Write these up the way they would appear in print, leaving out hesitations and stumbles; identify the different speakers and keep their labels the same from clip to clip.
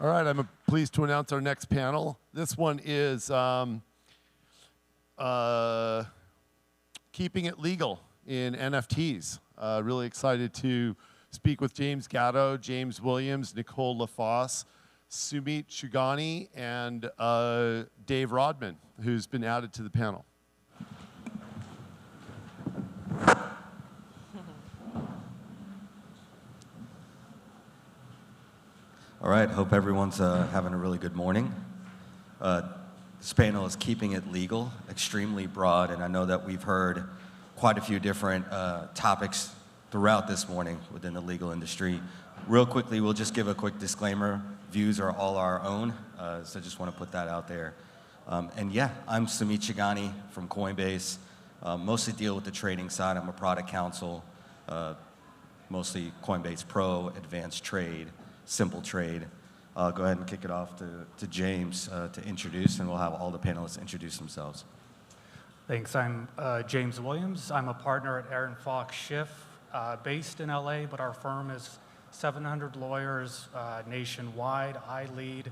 Speaker 1: All right, I'm pleased to announce our next panel. This one is keeping it legal in NFTs. Really excited to speak with James Gatto, James Williams, Nicolle Lafosse, Sumeet Chugani, and Dave Rodman, who's been added to the panel.
Speaker 2: All right, hope everyone's having a really good morning. This panel is keeping it legal, extremely broad, and I know that we've heard quite a few different topics throughout this morning within the legal industry. Real quickly, we'll just give a quick disclaimer. Views are all our own, so I just want to put that out there. And yeah, I'm Sumeet Chugani from Coinbase. Mostly deal with the trading side. I'm a product counsel, mostly Coinbase Pro, Advanced Trade, Simple Trade. I'll go ahead and kick it off to James to introduce, and we'll have all the panelists introduce themselves.
Speaker 3: Thanks. I'm James Williams. I'm a partner at Aaron Fox Schiff, based in LA, but our firm is 700 lawyers nationwide. I lead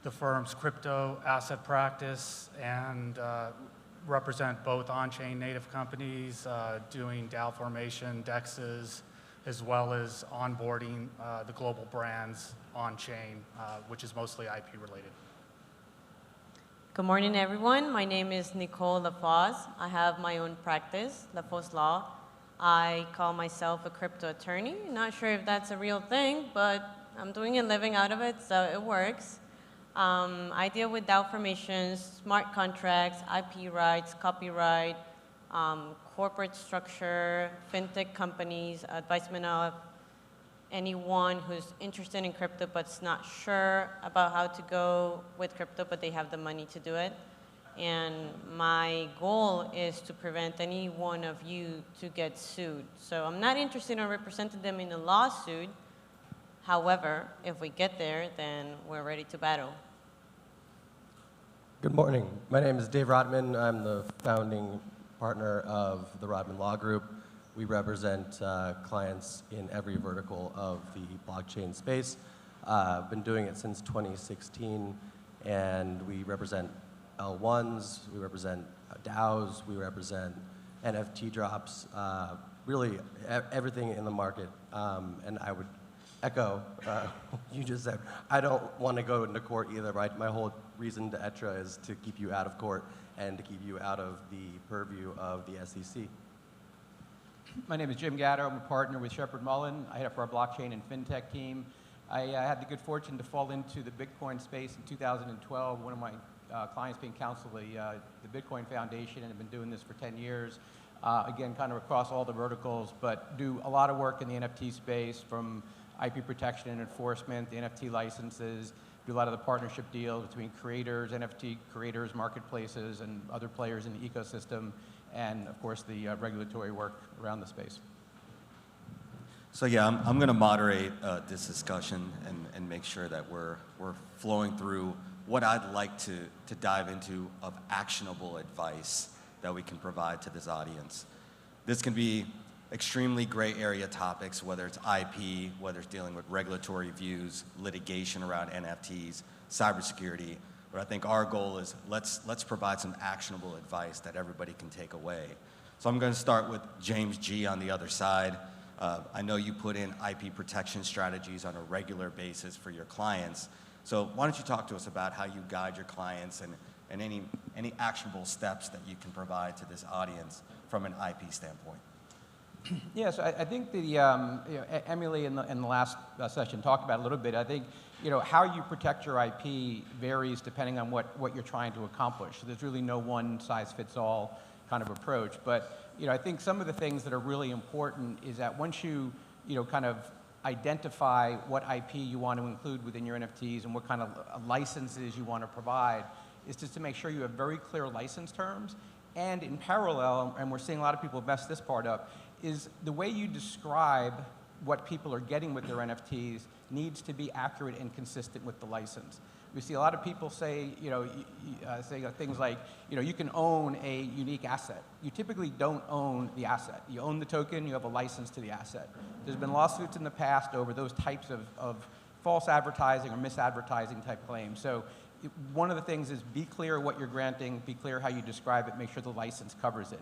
Speaker 3: the firm's crypto asset practice and represent both on-chain native companies doing DAO formation, DEXs, as well as onboarding the global brands on-chain, which is mostly IP related.
Speaker 4: Good morning, everyone. My name is Nicolle Lafosse. I have my own practice, Lafosse Law. I call myself a crypto attorney. Not sure if that's a real thing, but I'm doing a living out of it, so it works. I deal with DAO formations, smart contracts, IP rights, copyright, corporate structure, fintech companies, advisement of anyone who's interested in crypto but's not sure about how to go with crypto, but they have the money to do it. And my goal is to prevent any one of you to get sued. So I'm not interested in representing them in a lawsuit. However, if we get there, then we're ready to battle.
Speaker 5: Good morning. My name is Dave Rodman. I'm the founding partner of the Rodman Law Group. We represent clients in every vertical of the blockchain space. I've been doing it since 2016, and we represent L1s, we represent DAOs, we represent NFT drops, really everything in the market. And I would echo what you just said. I don't want to go into court either, right? My whole reason to ETRA is to keep you out of court and to keep you out of the purview of the SEC.
Speaker 6: My name is Jim Gatto. I'm a partner with Shepard Mullen. I head up our blockchain and fintech team. I had the good fortune to fall into the Bitcoin space in 2012. One of my clients being counsel the Bitcoin Foundation, and have been doing this for 10 years. Again, kind of across all the verticals, but do a lot of work in the NFT space, from IP protection and enforcement, the NFT licenses, do a lot of the partnership deals between creators, NFT creators, marketplaces, and other players in the ecosystem, and of course the regulatory work around the space.
Speaker 2: So yeah, I'm going to moderate this discussion and make sure that we're flowing through what I'd like to dive into of actionable advice that we can provide to this audience. This can be extremely gray area topics, whether it's IP, whether it's dealing with regulatory views, litigation around NFTs, cybersecurity. But I think our goal is let's provide some actionable advice that everybody can take away. So I'm going to start with James G on the other side. I know you put in IP protection strategies on a regular basis for your clients. So why don't you talk to us about how you guide your clients and any actionable steps that you can provide to this audience from an IP standpoint?
Speaker 6: Yeah, so I think the Emily in the last session talked about it a little bit. I think how you protect your IP varies depending on what you're trying to accomplish. So there's really no one size fits all kind of approach. But I think some of the things that are really important is that once you kind of identify what IP you want to include within your NFTs and what kind of licenses you want to provide, is just to make sure you have very clear license terms. And in parallel, and we're seeing a lot of people mess this part up, is the way you describe what people are getting with their NFTs needs to be accurate and consistent with the license. We see a lot of people say, say things like, you can own a unique asset. You typically don't own the asset. You own the token, you have a license to the asset. There's been lawsuits in the past over those types of false advertising or misadvertising type claims. So one of the things is be clear what you're granting, be clear how you describe it, make sure the license covers it.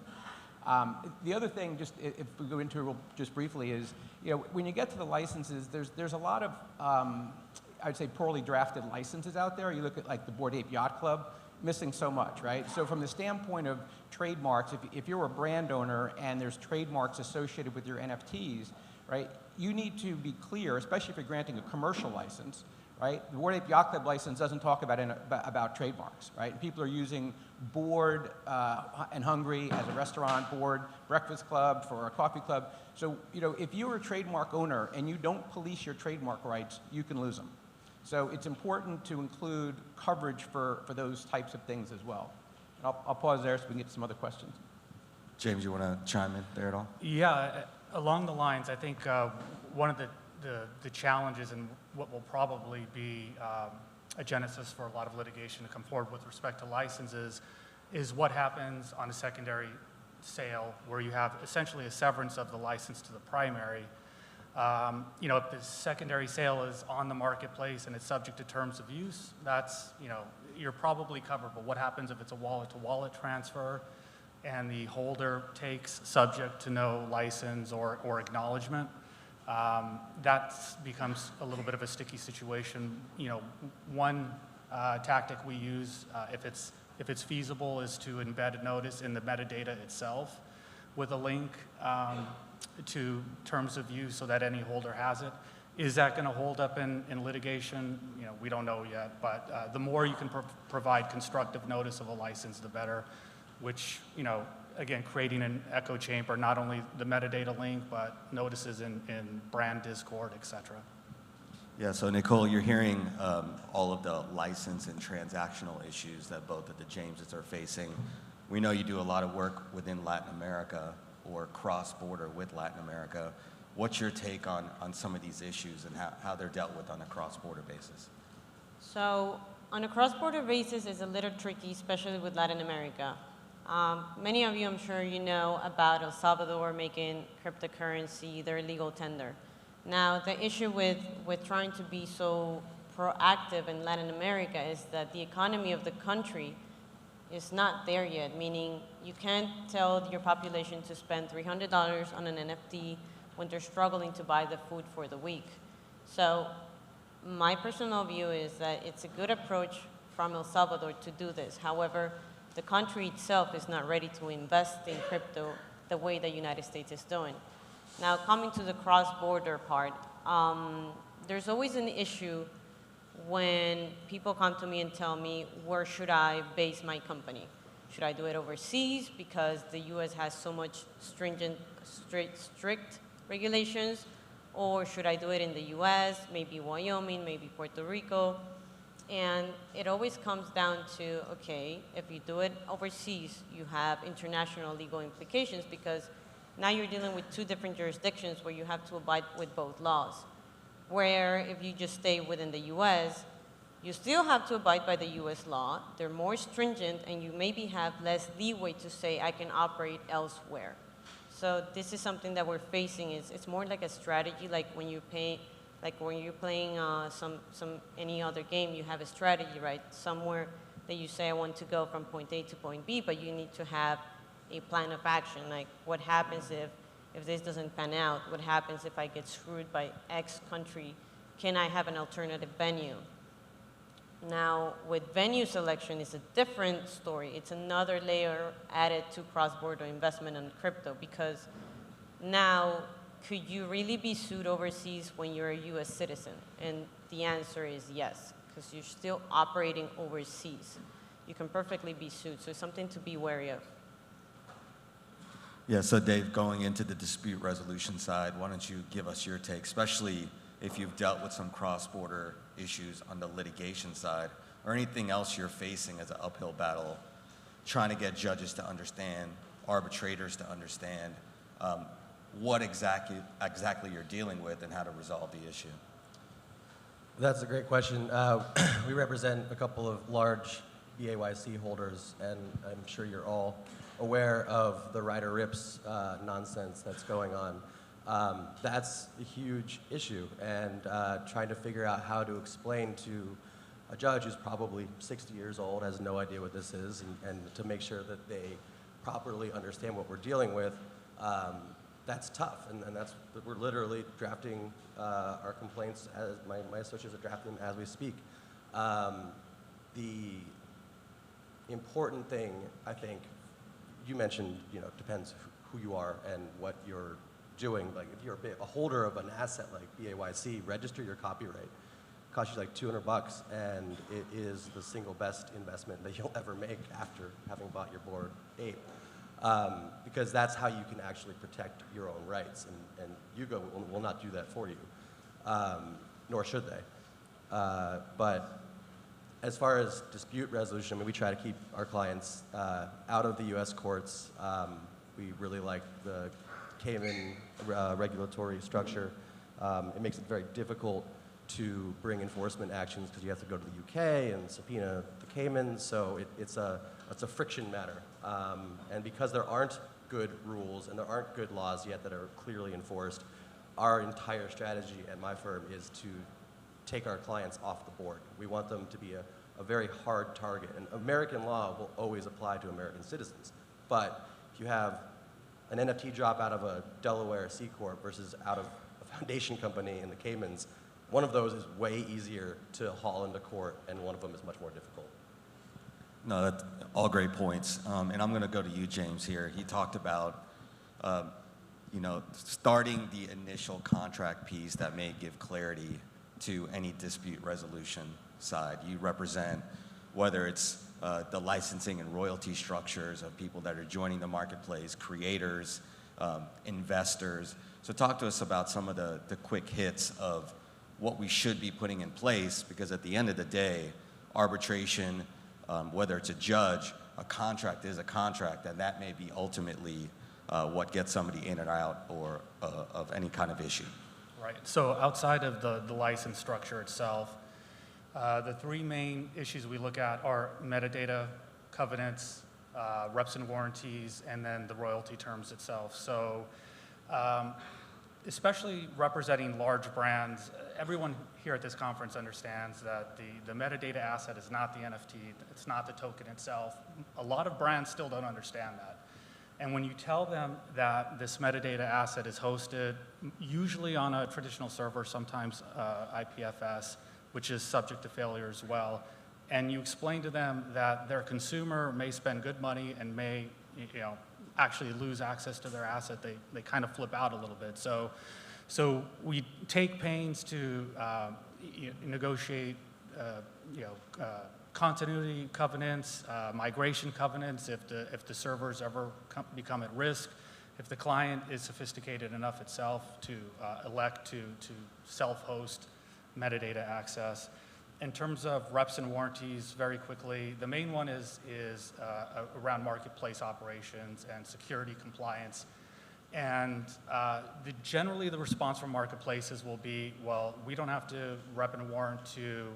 Speaker 6: The other thing, just if we go into it just briefly, is when you get to the licenses, there's a lot of I'd say poorly drafted licenses out there. You look at like the Bored Ape Yacht Club, missing so much, right? So from the standpoint of trademarks, if you're a brand owner and there's trademarks associated with your NFTs, right, you need to be clear, especially if you're granting a commercial license, right? The Bored Ape Yacht Club license doesn't talk about trademarks, right? People are using Bored and Hungry as a restaurant, Bored Breakfast Club for a coffee club. So, if you're a trademark owner and you don't police your trademark rights, you can lose them. So it's important to include coverage for those types of things as well. And I'll pause there so we can get to some other questions.
Speaker 2: James, you want to chime in there at all?
Speaker 3: Yeah, along the lines, I think one of the challenges and what will probably be a genesis for a lot of litigation to come forward with respect to licenses is what happens on a secondary sale where you have essentially a severance of the license to the primary. If the secondary sale is on the marketplace and it's subject to terms of use, that's, you're probably covered. But what happens if it's a wallet-to-wallet transfer and the holder takes subject to no license or acknowledgement? That becomes a little bit of a sticky situation. One tactic we use, if it's feasible, is to embed a notice in the metadata itself with a link to terms of use so that any holder has it. Is that going to hold up in litigation? We don't know yet, but the more you can provide constructive notice of a license, the better, which, again, creating an echo chamber, not only the metadata link, but notices in brand Discord, et cetera.
Speaker 2: Yeah, so Nicolle, you're hearing all of the license and transactional issues that both of the Jameses are facing. We know you do a lot of work within Latin America or cross-border with Latin America. What's your take on some of these issues and how they're dealt with on a cross-border basis?
Speaker 4: So on a cross-border basis, it's a little tricky, especially with Latin America. Many of you, I'm sure you know about El Salvador making cryptocurrency their legal tender. Now, the issue with trying to be so proactive in Latin America is that the economy of the country is not there yet, meaning you can't tell your population to spend $300 on an NFT when they're struggling to buy the food for the week. So my personal view is that it's a good approach from El Salvador to do this. However, the country itself is not ready to invest in crypto the way the United States is doing. Now, coming to the cross-border part, there's always an issue when people come to me and tell me, where should I base my company? Should I do it overseas because the US has so much strict regulations? Or should I do it in the US, maybe Wyoming, maybe Puerto Rico? And it always comes down to, okay, if you do it overseas, you have international legal implications because now you're dealing with two different jurisdictions where you have to abide with both laws. Where if you just stay within the US, you still have to abide by the US law. They're more stringent and you maybe have less leeway to say, I can operate elsewhere. So this is something that we're facing. It's more like a strategy, like when you pay, like when you're playing any other game, you have a strategy, right? Somewhere that you say, I want to go from point A to point B, but you need to have a plan of action. Like what happens if this doesn't pan out? What happens if I get screwed by X country? Can I have an alternative venue? Now, with venue selection, it's a different story. It's another layer added to cross-border investment in crypto because now, could you really be sued overseas when you're a US citizen? And the answer is yes, because you're still operating overseas. You can perfectly be sued, so it's something to be wary of.
Speaker 2: Yeah, so Dave, going into the dispute resolution side, why don't you give us your take, especially if you've dealt with some cross-border issues on the litigation side, or anything else you're facing as an uphill battle, trying to get judges to understand, arbitrators to understand what exactly you're dealing with and how to resolve the issue.
Speaker 5: That's a great question. We represent a couple of large BAYC holders, and I'm sure you're all aware of the Ryder Rips nonsense that's going on. That's a huge issue, and trying to figure out how to explain to a judge who's probably 60 years old, has no idea what this is, and to make sure that they properly understand what we're dealing with, that's tough, and we're literally drafting our complaints, as my associates are drafting them as we speak. The important thing, I think, you mentioned, depends who you are and what you're doing. Like if you're a holder of an asset like BAYC, register your copyright. It costs you like $200, and it is the single best investment that you'll ever make after having bought your Bored Ape. Because that's how you can actually protect your own rights, and Yugo will not do that for you, nor should they. But as far as dispute resolution, I mean, we try to keep our clients out of the U.S. courts. We really like the Cayman regulatory structure. It makes it very difficult to bring enforcement actions because you have to go to the UK and subpoena the Caymans, so it's a friction matter. And because there aren't good rules and there aren't good laws yet that are clearly enforced, our entire strategy at my firm is to take our clients off the board. We want them to be a very hard target. And American law will always apply to American citizens. But if you have an NFT drop out of a Delaware C Corp versus out of a foundation company in the Caymans, one of those is way easier to haul into court, and one of them is much more difficult.
Speaker 2: No, that's all great points. And I'm going to go to you, James, here. He talked about, starting the initial contract piece that may give clarity to any dispute resolution side. You represent whether it's the licensing and royalty structures of people that are joining the marketplace, creators, investors. So talk to us about some of the quick hits of what we should be putting in place, because at the end of the day, arbitration, whether it's a judge, a contract is a contract, and that may be ultimately what gets somebody in and out or of any kind of issue.
Speaker 3: Right. So outside of the license structure itself, the three main issues we look at are metadata, covenants, reps and warranties, and then the royalty terms itself. So especially representing large brands, everyone here at this conference understands that the metadata asset is not the NFT, it's not the token itself. A lot of brands still don't understand that. And when you tell them that this metadata asset is hosted, usually on a traditional server, sometimes IPFS, which is subject to failure as well, and you explain to them that their consumer may spend good money and may actually lose access to their asset, they kind of flip out a little bit. So we take pains to negotiate continuity covenants, migration covenants if the servers ever become at risk, if the client is sophisticated enough itself to elect to self-host metadata access. In terms of reps and warranties, very quickly, the main one is around marketplace operations and security compliance. And generally the response from marketplaces will be, well, we don't have to rep and warrant to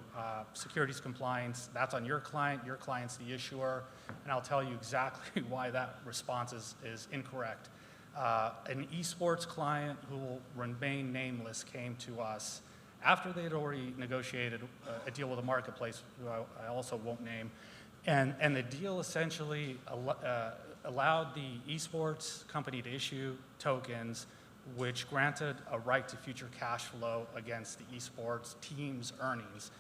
Speaker 3: securities compliance. That's on your client's the issuer, and I'll tell you exactly why that response is incorrect. An esports client who will remain nameless came to us after they had already negotiated a deal with a marketplace, who I also won't name, and the deal essentially allowed the esports company to issue tokens which granted a right to future cash flow against the esports team's earnings.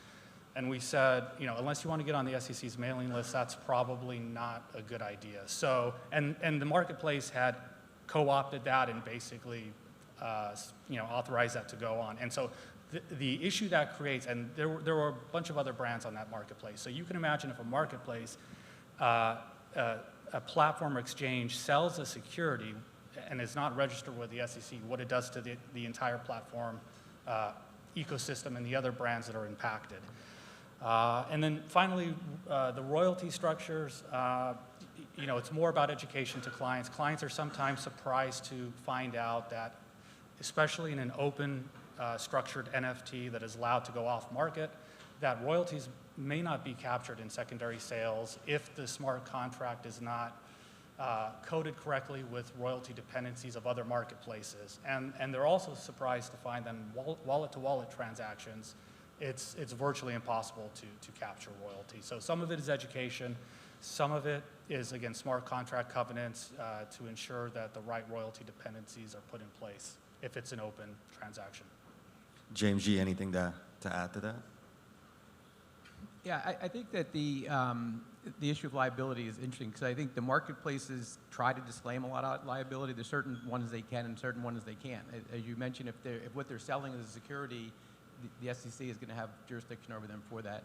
Speaker 3: And we said, unless you want to get on the SEC's mailing list, that's probably not a good idea. So, and the marketplace had co-opted that and basically, authorized that to go on. And so the issue that creates, and there were a bunch of other brands on that marketplace. So you can imagine if a marketplace, a platform or exchange sells a security and is not registered with the SEC, what it does to the entire platform ecosystem and the other brands that are impacted. And then finally, the royalty structures, it's more about education to clients. Clients are sometimes surprised to find out that, especially in an open structured NFT that is allowed to go off market, that royalties may not be captured in secondary sales if the smart contract is not coded correctly with royalty dependencies of other marketplaces. And they're also surprised to find that in wallet-to-wallet transactions, it's virtually impossible to capture royalty. So some of it is education. Some of it is, again, smart contract covenants to ensure that the right royalty dependencies are put in place if it's an open transaction.
Speaker 2: James G., anything to add to that?
Speaker 6: Yeah, I think that the issue of liability is interesting because I think the marketplaces try to disclaim a lot of liability. There's certain ones they can and certain ones they can't. As you mentioned, if what they're selling is a security, the SEC is going to have jurisdiction over them for that.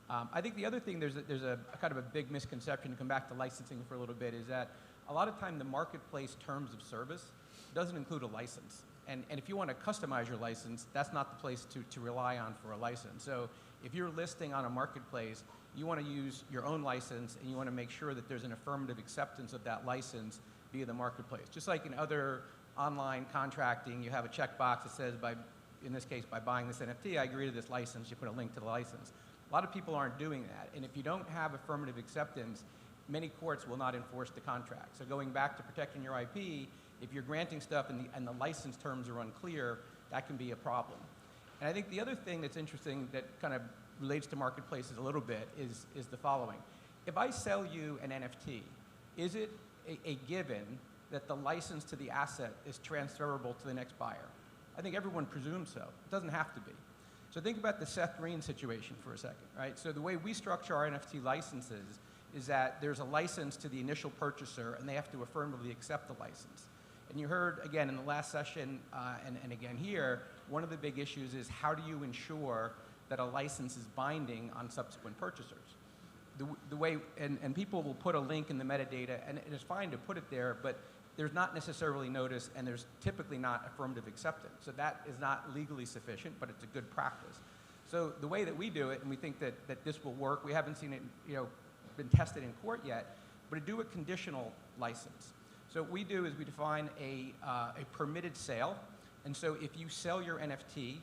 Speaker 6: I think the other thing, there's a kind of a big misconception, to come back to licensing for a little bit, is that a lot of time the marketplace terms of service doesn't include a license. And if you want to customize your license, that's not the place to rely on for a license. So if you're listing on a marketplace, you want to use your own license and you want to make sure that there's an affirmative acceptance of that license via the marketplace. Just like in other online contracting, you have a checkbox that says, in this case, by buying this NFT, I agree to this license. You put a link to the license. A lot of people aren't doing that. And if you don't have affirmative acceptance, many courts will not enforce the contract. So going back to protecting your IP, if you're granting stuff and the license terms are unclear, that can be a problem. And I think the other thing that's interesting that kind of relates to marketplaces a little bit is the following. If I sell you an NFT, is it a given that the license to the asset is transferable to the next buyer? I think everyone presumes so. It doesn't have to be. So think about the Seth Green situation for a second, right? So the way we structure our NFT licenses is that there's a license to the initial purchaser and they have to affirmatively accept the license. And you heard, again, in the last session and again here, one of the big issues is how do you ensure that a license is binding on subsequent purchasers? The way, and people will put a link in the metadata, and it's fine to put it there, but there's not necessarily notice, and there's typically not affirmative acceptance. So that is not legally sufficient, but it's a good practice. So the way that we do it, and we think that this will work, we haven't seen it, been tested in court yet, but to do a conditional license. So what we do is we define a permitted sale, and so if you sell your NFT,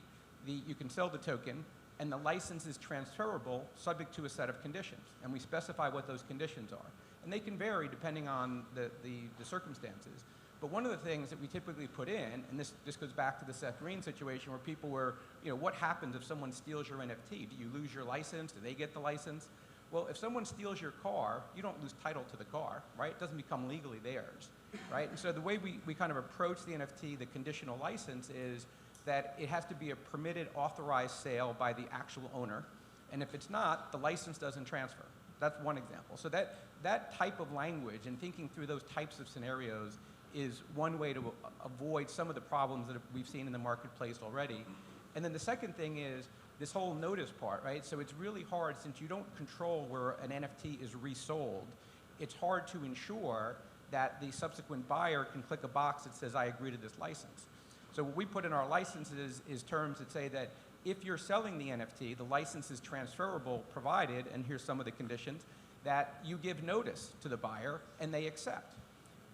Speaker 6: you can sell the token, and the license is transferable subject to a set of conditions, and we specify what those conditions are. And they can vary depending on the circumstances. But one of the things that we typically put in, and this goes back to the Seth Green situation where people were, what happens if someone steals your NFT? Do you lose your license? Do they get the license? Well, if someone steals your car, you don't lose title to the car, right? It doesn't become legally theirs, right? And so the way we kind of approach the NFT, the conditional license, is that it has to be a permitted, authorized sale by the actual owner. And if it's not, the license doesn't transfer. That's one example. So that type of language and thinking through those types of scenarios is one way to avoid some of the problems that we've seen in the marketplace already. And then the second thing is this whole notice part, right? So it's really hard, since you don't control where an NFT is resold, it's hard to ensure that the subsequent buyer can click a box that says, I agree to this license. So what we put in our licenses is terms that say that if you're selling the NFT, the license is transferable, provided, and here's some of the conditions, that you give notice to the buyer and they accept.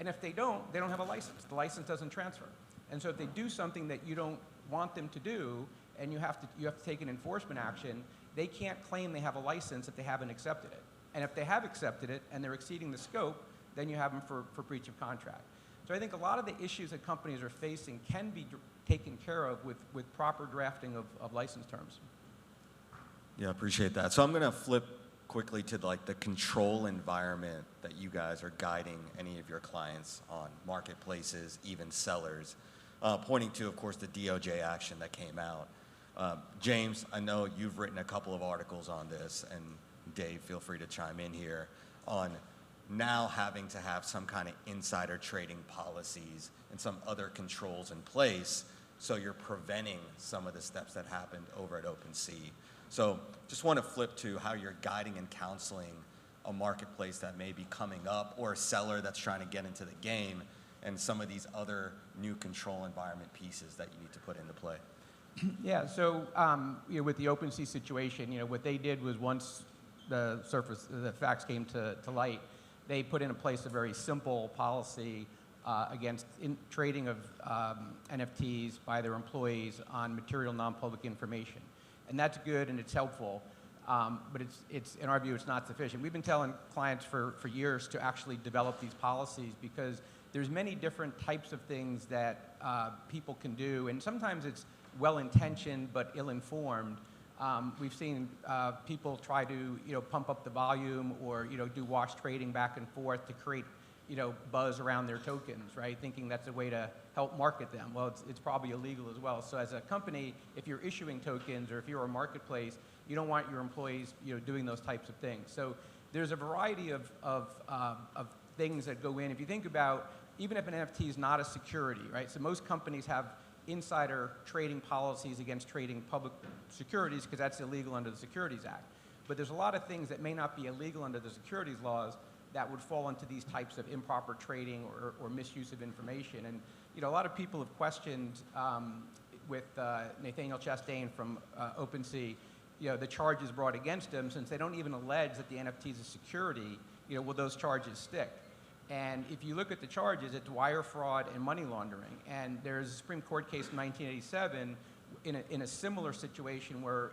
Speaker 6: And if they don't have a license. The license doesn't transfer. And so if they do something that you don't want them to do, and you have to take an enforcement action, they can't claim they have a license if they haven't accepted it. And if they have accepted it and they're exceeding the scope, then you have them for breach of contract. So I think a lot of the issues that companies are facing can be taken care of with proper drafting of license terms.
Speaker 2: Yeah, appreciate that. So I'm going to flip quickly to the control environment that you guys are guiding any of your clients on, marketplaces, even sellers, pointing to, of course, the DOJ action that came out. James, I know you've written a couple of articles on this, and Dave, feel free to chime in here, on now having to have some kind of insider trading policies and some other controls in place, so you're preventing some of the steps that happened over at OpenSea. So just want to flip to how you're guiding and counseling a marketplace that may be coming up, or a seller that's trying to get into the game, and some of these other new control environment pieces that you need to put into play.
Speaker 6: Yeah, so with the OpenSea situation, what they did was, once the facts came to light, they put in place a very simple policy against trading of NFTs by their employees on material non-public information. And that's good and it's helpful. But it's, in our view, it's not sufficient. We've been telling clients for years to actually develop these policies because there's many different types of things that people can do, and sometimes it's well-intentioned but ill-informed. We've seen people try to, pump up the volume or, do wash trading back and forth to create, buzz around their tokens, right? Thinking that's a way to help market them. Well, it's probably illegal as well. So as a company, if you're issuing tokens or if you're a marketplace, you don't want your employees, doing those types of things. So there's a variety of things that go in. If you think about, even if an NFT is not a security, right? So most companies have insider trading policies against trading public securities because that's illegal under the Securities Act. But there's a lot of things that may not be illegal under the securities laws that would fall into these types of improper trading or misuse of information. And a lot of people have questioned with Nathaniel Chastain from OpenSea, the charges brought against him, since they don't even allege that the NFT is a security, will those charges stick? And if you look at the charges, it's wire fraud and money laundering. And there's a Supreme Court case in 1987 in a similar situation where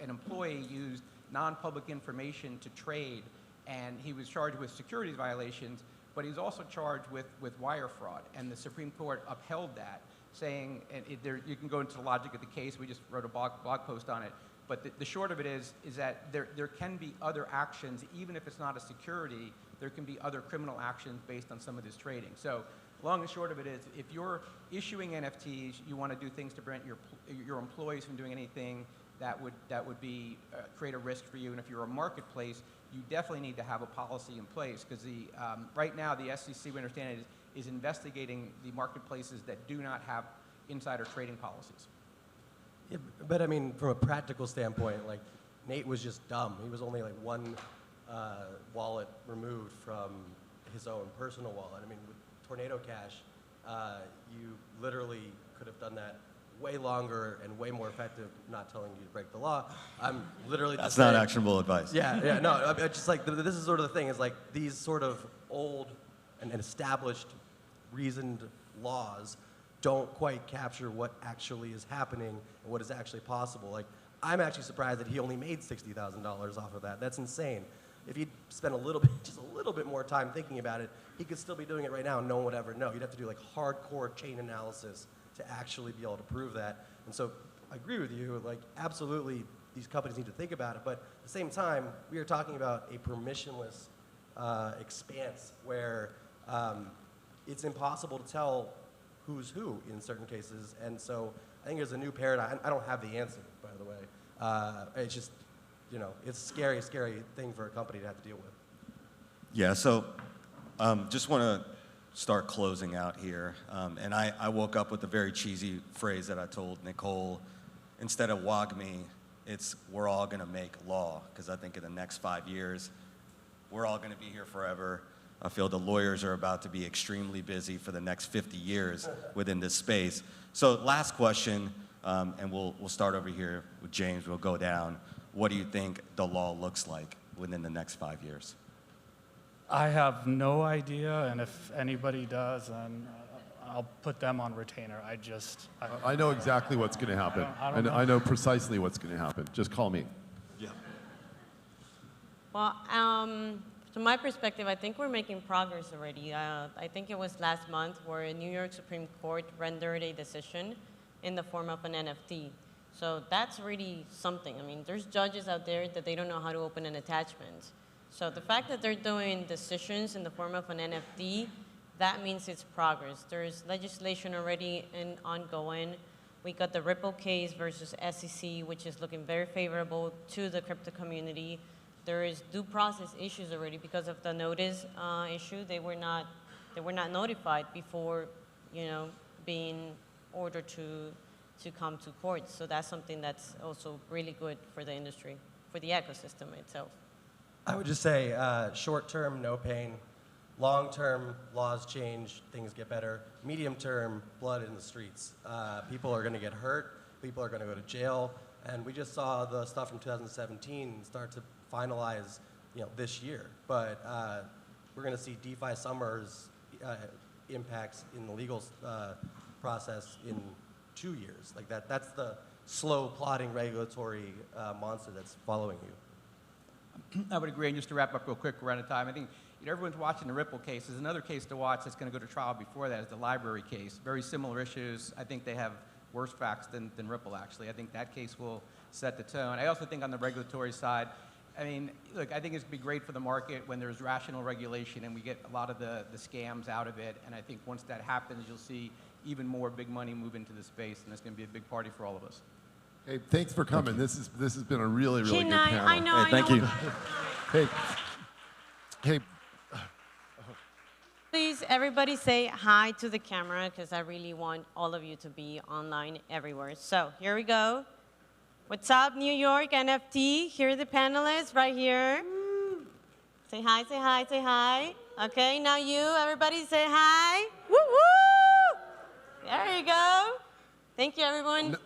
Speaker 6: an employee used non-public information to trade, and he was charged with securities violations, but he was also charged with wire fraud. And the Supreme Court upheld that, saying, and you can go into the logic of the case, we just wrote a blog post on it, but the short of it is that there can be other actions, even if it's not a security, there can be other criminal actions based on some of this trading. So long and short of it is, if you're issuing NFTs, you want to do things to prevent your employees from doing anything that would be create a risk for you. And if you're a marketplace, you definitely need to have a policy in place, because right now the SEC, we understand, is investigating the marketplaces that do not have insider trading policies.
Speaker 5: Yeah, but I mean, from a practical standpoint, like, Nate was just dumb. He was only like one wallet removed from his own personal wallet. I mean, with Tornado Cash, you literally could have done that way longer and way more effective. Not telling you to break the law. I'm literally just
Speaker 2: That's not
Speaker 5: saying,
Speaker 2: actionable advice.
Speaker 5: Yeah, no, it's just like, this is sort of the thing, is like, these sort of old and established reasoned laws don't quite capture what actually is happening and what is actually possible. Like, I'm actually surprised that he only made $60,000 off of that. That's insane. If he'd spent just a little bit more time thinking about it, he could still be doing it right now and no one would ever know. You'd have to do like hardcore chain analysis to actually be able to prove that. And so I agree with you, like, absolutely these companies need to think about it, but at the same time, we are talking about a permissionless expanse where it's impossible to tell who's who in certain cases. And so I think there's a new paradigm. I don't have the answer, by the way. It's just, it's a scary, scary thing for a company to have to deal with.
Speaker 2: Yeah, so just want to start closing out here. And I woke up with a very cheesy phrase that I told Nicolle. Instead of WAGMI, it's we're all going to make law, because I think in the next 5 years, we're all going to be here forever. I feel the lawyers are about to be extremely busy for the next 50 years within this space. So last question, and we'll start over here with James. We'll go down. What do you think the law looks like within the next 5 years?
Speaker 3: I have no idea, and if anybody does, then I'll put them on retainer.
Speaker 1: I know exactly what's going to happen. I know precisely what's going to happen. Just call me.
Speaker 2: Yeah.
Speaker 4: Well, from my perspective, I think we're making progress already. I think it was last month where a New York Supreme Court rendered a decision in the form of an NFT. So that's really something. I mean, there's judges out there that they don't know how to open an attachment. So the fact that they're doing decisions in the form of an NFT, that means it's progress. There's legislation already ongoing. We got the Ripple case versus SEC, which is looking very favorable to the crypto community. There is due process issues already because of the notice issue. They were not notified before, being ordered to come to court. So that's something that's also really good for the industry, for the ecosystem itself.
Speaker 5: I would just say short term, no pain. Long term, laws change, things get better. Medium term, blood in the streets. People are going to get hurt. People are going to go to jail. And we just saw the stuff from 2017 start to finalize, this year. But we're going to see DeFi Summers impacts in the legal process in 2 years. Like that's the slow plodding regulatory monster that's following you.
Speaker 6: I would agree. And just to wrap up real quick, we're out of time. I think everyone's watching the Ripple case. There's another case to watch that's going to go to trial before that is the library case. Very similar issues. I think they have worse facts than Ripple, actually. I think that case will set the tone. I also think on the regulatory side, I mean, look, I think it's going to be great for the market when there's rational regulation and we get a lot of the scams out of it. And I think once that happens, you'll see even more big money move into the space, and it's going to be a big party for all of us.
Speaker 1: Hey, thanks for coming. This has been a really, really good panel.
Speaker 4: I know.
Speaker 2: Hey, thank you.
Speaker 1: Hey.
Speaker 4: Please, everybody say hi to the camera, because I really want all of you to be online everywhere. So here we go. What's up, New York NFT? Here are the panelists right here. Say hi, say hi, say hi. Okay, now you, everybody say hi. Woo, woo! There you go. Thank you, everyone.